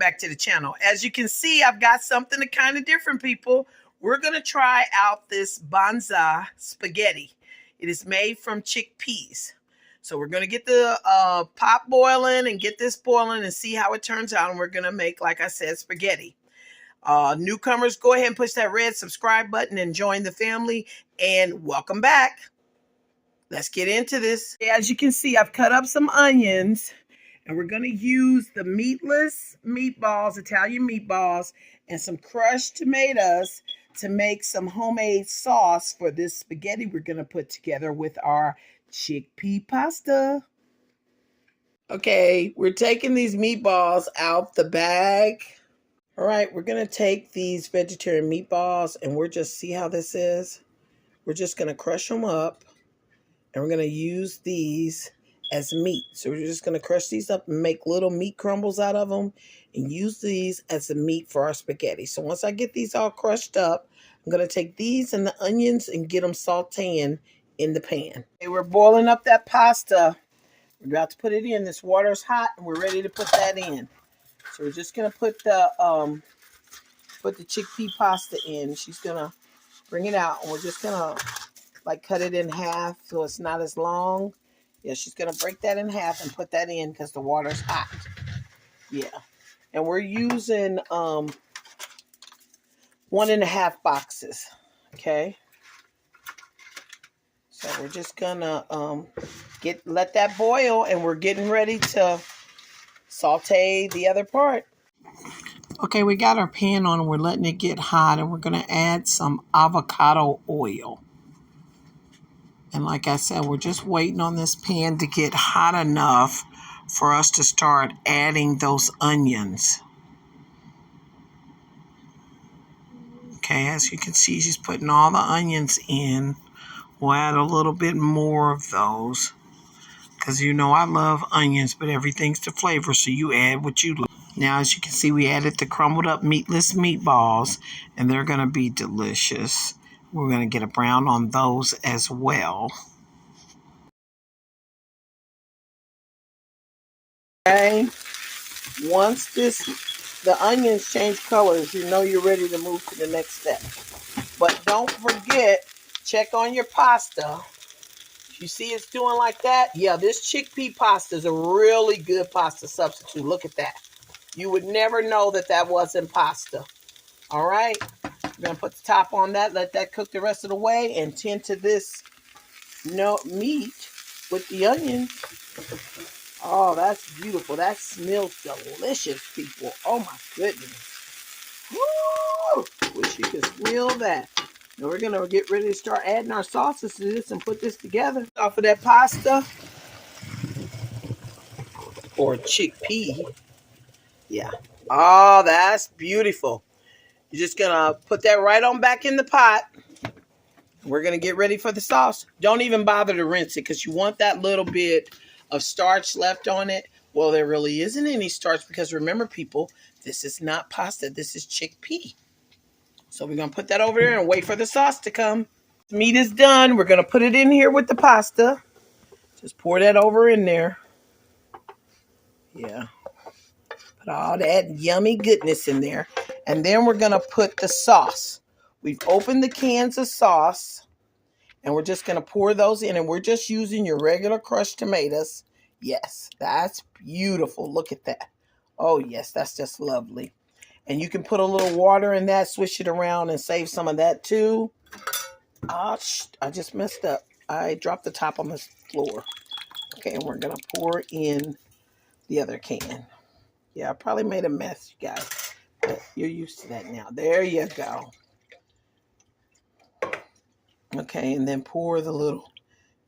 back to the channel. As you can see, I've got something kind of different, people. We're going to try out this banza spaghetti. It is made from chickpeas. So we're going to get the pot boiling and get this boiling and see how it turns out. And we're going to make, like I said, spaghetti. Newcomers, go ahead and push that red subscribe button and join the family. And welcome back. Let's get into this. As you can see, I've cut up some onions. And we're going to use the meatless meatballs, Italian meatballs, and some crushed tomatoes to make some homemade sauce for this spaghetti we're going to put together with our chickpea pasta. Okay, we're taking these meatballs out the bag. All right, we're going to take these vegetarian meatballs, and we're just, see how this is? We're just going to crush them up, and we're going to use these as meat. So we're just going to crush these up and make little meat crumbles out of them and use these as the meat for our spaghetti. So once I get these all crushed up, I'm going to take these and the onions and get them sauteing in the pan. Okay, we're boiling up that pasta. We're about to put it in. This water's hot and we're ready to put that in. So we're just going to put the chickpea pasta in. She's going to bring it out and we're just going to like cut it in half so it's not as long. Yeah, she's going to break that in half and put that in because the water's hot. Yeah. And we're using 1.5 boxes. Okay. So we're just going to let that boil and we're getting ready to saute the other part. Okay, we got our pan on and we're letting it get hot and we're going to add some avocado oil. And like I said, we're just waiting on this pan to get hot enough for us to start adding those onions. Okay, as you can see, she's putting all the onions in. We'll add a little bit more of those. Because you know I love onions, but everything's to flavor, so you add what you like. Now, as you can see, we added the crumbled up meatless meatballs, and they're going to be delicious. We're going to get a brown on those as well. Okay. Once the onions change colors, you know you're ready to move to the next step. But don't forget, check on your pasta. If you see it's doing like that, yeah, this chickpea pasta is a really good pasta substitute. Look at that. You would never know that that wasn't pasta. All right. We're going to put the top on that, let that cook the rest of the way, and tend to this meat with the onions. Oh, that's beautiful. That smells delicious, people. Oh, my goodness. Woo! Wish you could smell that. Now we're going to get ready to start adding our sauces to this and put this together. Off of that pasta or chickpea. Yeah. Oh, that's beautiful. You're just going to put that right on back in the pot. We're going to get ready for the sauce. Don't even bother to rinse it because you want that little bit of starch left on it. Well, there really isn't any starch because remember, people, this is not pasta. This is chickpea. So we're going to put that over there and wait for the sauce to come. The meat is done. We're going to put it in here with the pasta. Just pour that over in there. Yeah. Put all that yummy goodness in there. And then we're going to put the sauce. We've opened the cans of sauce. And we're just going to pour those in. And we're just using your regular crushed tomatoes. Yes, that's beautiful. Look at that. Oh, yes, that's just lovely. And you can put a little water in that, swish it around, and save some of that too. Oh, I just messed up. I dropped the top on the floor. Okay, and we're going to pour in the other can. Yeah, I probably made a mess, you guys. But you're used to that now. There you go. Okay, and then pour the little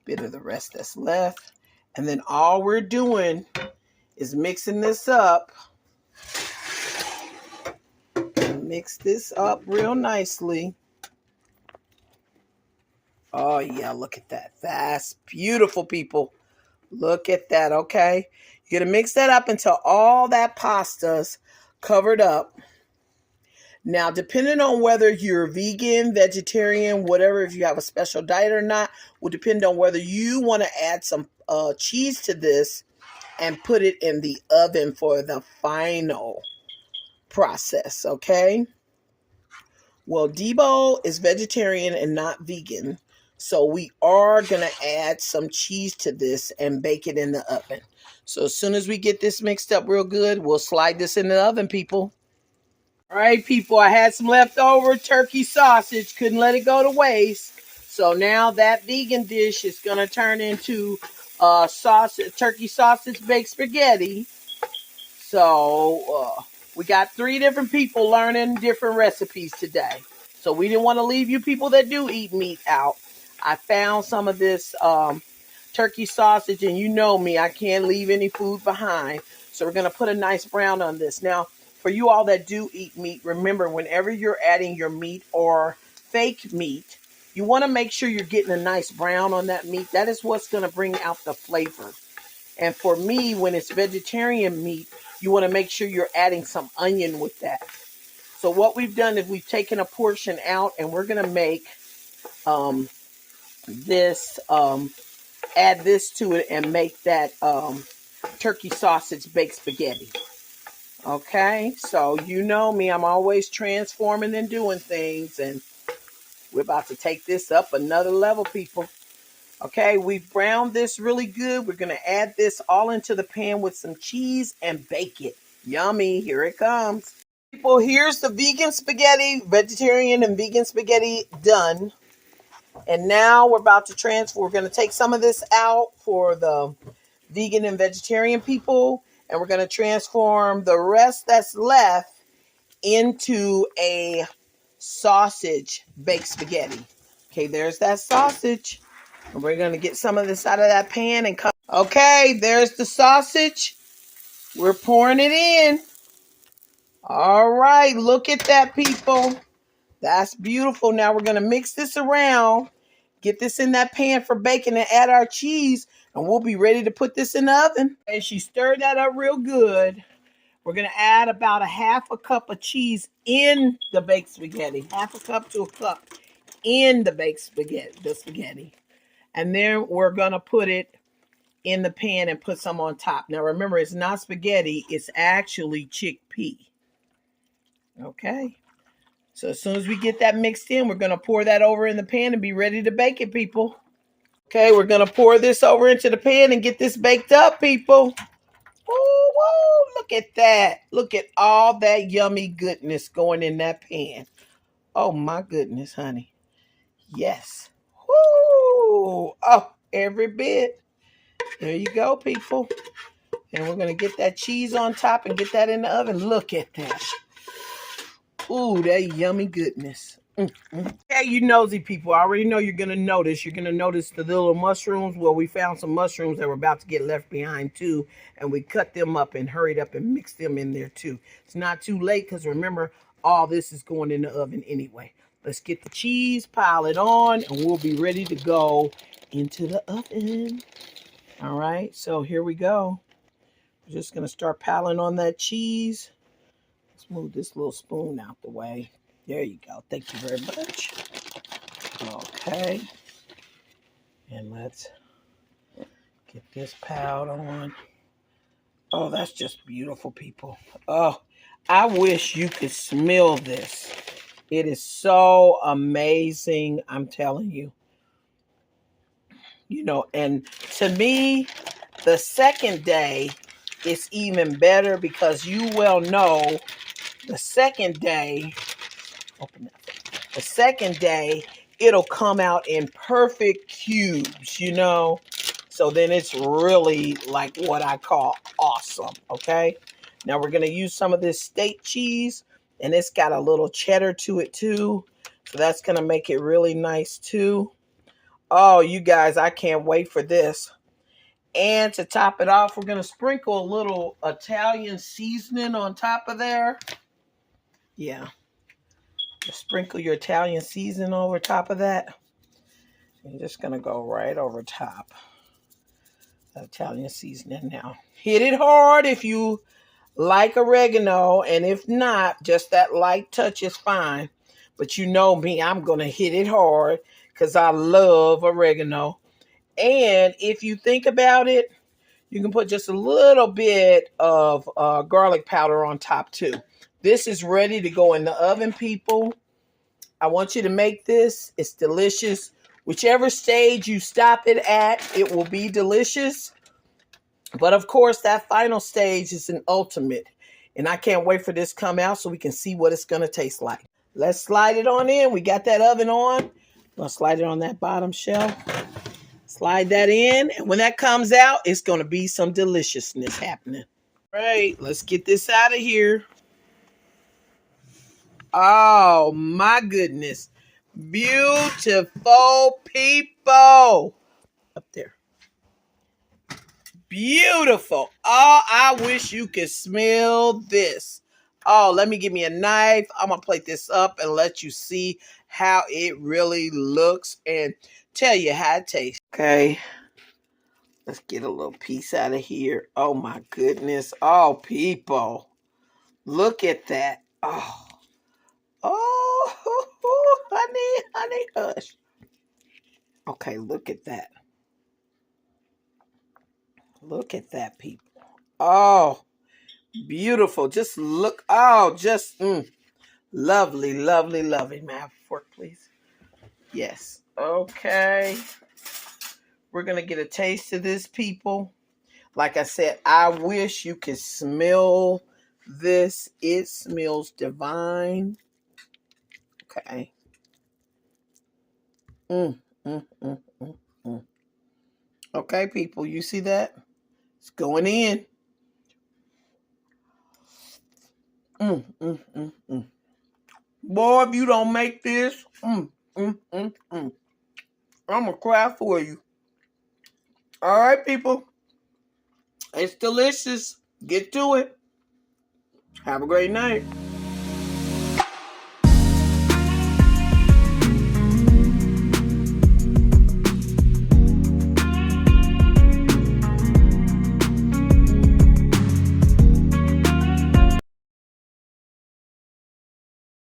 bit of the rest that's left. And then all we're doing is mixing this up. Mix this up real nicely. Oh, yeah, look at that. That's beautiful, people. Look at that, okay? You're going to mix that up until all that pasta's covered up. Now, depending on whether you're vegan, vegetarian, whatever, if you have a special diet or not, will depend on whether you want to add some cheese to this and put it in the oven for the final process, okay? Well, Debo is vegetarian and not vegan, so we are going to add some cheese to this and bake it in the oven. So as soon as we get this mixed up real good, we'll slide this in the oven, people. All right, people, I had some leftover turkey sausage. Couldn't let it go to waste. So now that vegan dish is going to turn into turkey sausage baked spaghetti. So we got 3 different people learning different recipes today. So we didn't want to leave you people that do eat meat out. I found some of this turkey sausage, and you know me, I can't leave any food behind. So we're going to put a nice brown on this. Now, for you all that do eat meat, remember, whenever you're adding your meat or fake meat, you want to make sure you're getting a nice brown on that meat. That is what's going to bring out the flavor. And for me, when it's vegetarian meat, you want to make sure you're adding some onion with that. So what we've done is we've taken a portion out, and we're going to make add this to it and make that turkey sausage baked spaghetti. Okay, so you know me, I'm always transforming and doing things, and we're about to take this up another level, people. Okay, we've browned this really good. We're going to add this all into the pan with some cheese and bake it. Yummy, here it comes. People, here's the vegan spaghetti, vegetarian and vegan spaghetti done. And now we're about to transfer. We're going to take some of this out for the vegan and vegetarian people, and we're going to transform the rest that's left into a sausage baked spaghetti. Okay, there's that sausage. And we're going to get some of this out of that pan and cut. Okay, there's the sausage. We're pouring it in. All right, look at that, people. That's beautiful. Now we're going to mix this around. Get this in that pan for baking and add our cheese, and we'll be ready to put this in the oven. And she stirred that up real good. We're going to add about a half a cup of cheese in the baked spaghetti. Half a cup to a cup in the baked spaghetti. And then we're going to put it in the pan and put some on top. Now remember, it's not spaghetti. It's actually chickpea. Okay. So as soon as we get that mixed in, we're going to pour that over in the pan and be ready to bake it, people. Okay, we're going to pour this over into the pan and get this baked up, people. Woo, look at that. Look at all that yummy goodness going in that pan. Oh, my goodness, honey. Yes. Woo. Oh, every bit. There you go, people. And we're going to get that cheese on top and get that in the oven. Look at that. Ooh, that yummy goodness. Hey, you nosy people, I already know you're going to notice. You're going to notice the little mushrooms. Well, we found some mushrooms that were about to get left behind too, and we cut them up and hurried up and mixed them in there too. It's not too late because remember, all this is going in the oven anyway. Let's get the cheese, pile it on, and we'll be ready to go into the oven. All right, so here we go. We're just going to start piling on that cheese. Let's move this little spoon out the way. There you go. Thank you very much. Okay. And let's get this piled on. Oh, that's just beautiful, people. Oh, I wish you could smell this. It is so amazing, I'm telling you. You know, and to me, the second day is even better because you well know the second day, open that. The second day, it'll come out in perfect cubes, you know. So then it's really like what I call awesome, okay? Now we're going to use some of this steak cheese, and it's got a little cheddar to it too. So that's going to make it really nice too. Oh, you guys, I can't wait for this. And to top it off, we're going to sprinkle a little Italian seasoning on top of there. Yeah. Just sprinkle your Italian seasoning over top of that. You're just going to go right over top. Italian seasoning now. Hit it hard if you like oregano, and if not, just that light touch is fine. But you know me, I'm going to hit it hard because I love oregano. And if you think about it, you can put just a little bit of garlic powder on top too. This is ready to go in the oven, people. I want you to make this. It's delicious. Whichever stage you stop it at, it will be delicious. But of course, that final stage is an ultimate. And I can't wait for this to come out so we can see what it's going to taste like. Let's slide it on in. We got that oven on. I'm going to slide it on that bottom shelf. Slide that in. And when that comes out, it's going to be some deliciousness happening. All right, let's get this out of here. Oh, my goodness. Beautiful people. Up there. Beautiful. Oh, I wish you could smell this. Oh, let me give me a knife. I'm going to plate this up and let you see how it really looks and tell you how it tastes. Okay. Let's get a little piece out of here. Oh, my goodness. Oh, people. Look at that. Oh. Oh, honey, hush. Okay, look at that. Look at that, people. Oh, beautiful. Just look. Oh, just lovely, lovely, lovely. May I have a fork, please? Yes. Okay. We're going to get a taste of this, people. Like I said, I wish you could smell this. It smells divine. Okay. Okay, people, you see that? It's going in. Boy, if you don't make this, I'm gonna cry for you. All right, people. It's delicious. Get to it. Have a great night.